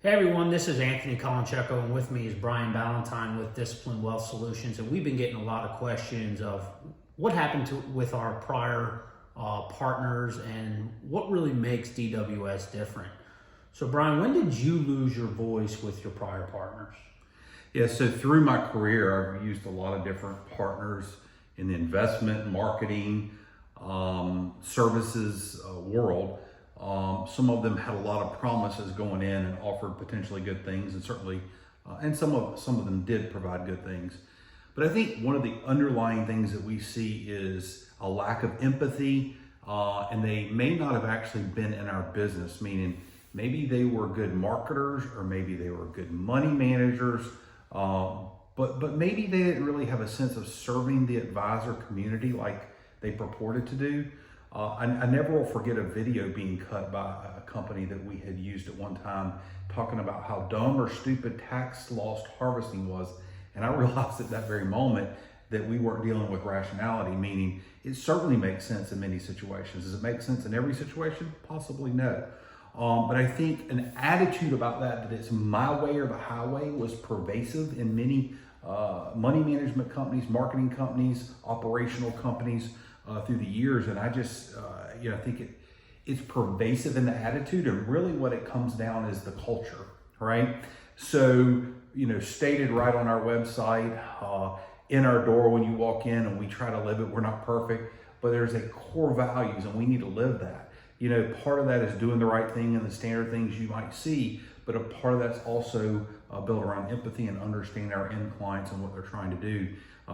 Hey everyone, this is Anthony Colancheco, and with me is Brian Ballantyne with Discipline Wealth Solutions. And we've been getting a lot of questions of what happened with our prior partners and what really makes DWS different. So Brian, when did you lose your voice with your prior partners? Yeah, so through my career, I've used a lot of different partners in the investment, marketing, services world. Some of them had a lot of promises going in and offered potentially good things, and certainly, and some of them did provide good things. But I think one of the underlying things that we see is a lack of empathy, and they may not have actually been in our business, meaning maybe they were good marketers or maybe they were good money managers, but maybe they didn't really have a sense of serving the advisor community like they purported to do. I never will forget a video being cut by a company that we had used at one time talking about how dumb or stupid tax loss harvesting was. And I realized at that very moment that we weren't dealing with rationality, meaning it certainly makes sense in many situations. Does it make sense in every situation? Possibly no. But I think an attitude about that it's my way or the highway was pervasive in many money management companies, marketing companies, operational companies through the years. And I just, I think it's pervasive in the attitude, and really what it comes down is the culture, right? So, stated right on our website, in our door when you walk in, and we try to live it. We're not perfect, but there's a core values and we need to live that. Part of that is doing the right thing and the standard things you might see, but a part of that's also built around empathy and understanding our end clients and what they're trying to do.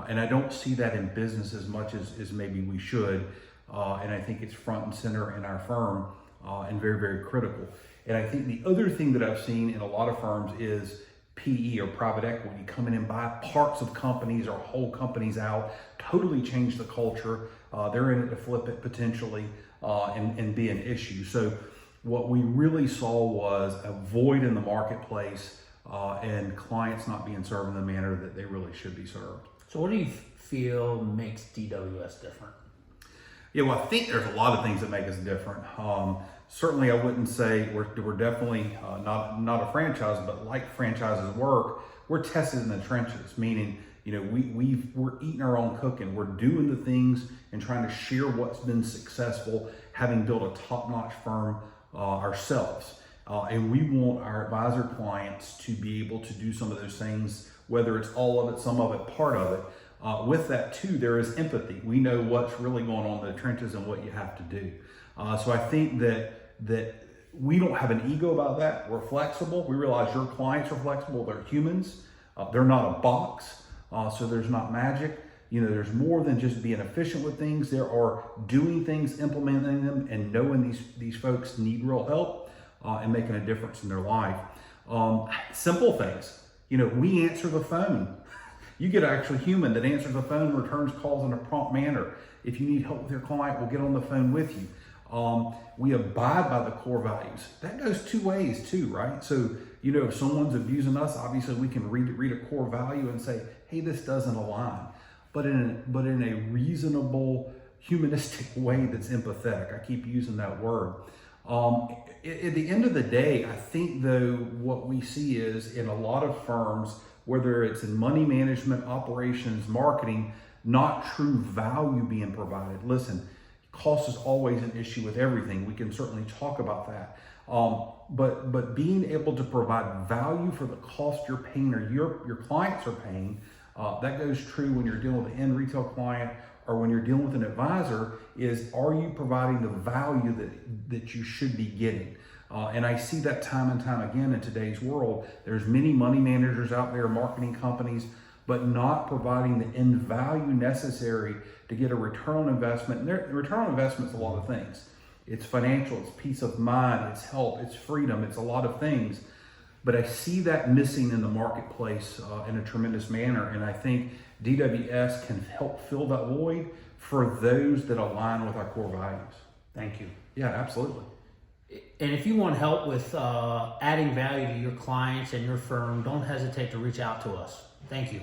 And I don't see that in business as much as maybe we should. And I think it's front and center in our firm and very, very critical. And I think the other thing that I've seen in a lot of firms is PE or private equity come in and buy parts of companies or whole companies out, totally change the culture. They're in it to flip it potentially and be an issue. So what we really saw was a void in the marketplace and clients not being served in the manner that they really should be served. So what do you feel makes DWS different? Yeah, well, I think there's a lot of things that make us different. Certainly, I wouldn't say we're definitely not a franchise, but like franchises work, we're tested in the trenches. Meaning, we're eating our own cooking. We're doing the things and trying to share what's been successful, having built a top-notch firm ourselves. And we want our advisor clients to be able to do some of those things, whether it's all of it, some of it, part of it. With that too, there is empathy. We know what's really going on in the trenches and what you have to do. So I think that we don't have an ego about that. We're flexible. We realize your clients are flexible. They're humans. They're not a box. So there's not magic. There's more than just being efficient with things. There are doing things, implementing them, and knowing these folks need real help and making a difference in their life. Simple things. We answer the phone. You get an actual human that answers the phone, returns calls in a prompt manner. If you need help with your client, we'll get on the phone with you. We abide by the core values. That goes two ways too, right? So, if someone's abusing us, obviously we can read a core value and say, hey, this doesn't align. But in a reasonable, humanistic way that's empathetic. I keep using that word. At the end of the day, I think though what we see is in a lot of firms, whether it's in money management, operations, marketing, not true value being provided. Listen, cost is always an issue with everything. We can certainly talk about that. But being able to provide value for the cost you're paying or your clients are paying, that goes true when you're dealing with an end retail client or when you're dealing with an advisor, is are you providing the value that you should be getting? And I see that time and time again in today's world. There's many money managers out there, marketing companies, but not providing the end value necessary to get a return on investment. And return on investment is a lot of things. It's financial, it's peace of mind, it's health, it's freedom, it's a lot of things. But I see that missing in the marketplace in a tremendous manner. And I think DWS can help fill that void for those that align with our core values. Thank you. Yeah, absolutely. And if you want help with adding value to your clients and your firm, don't hesitate to reach out to us. Thank you.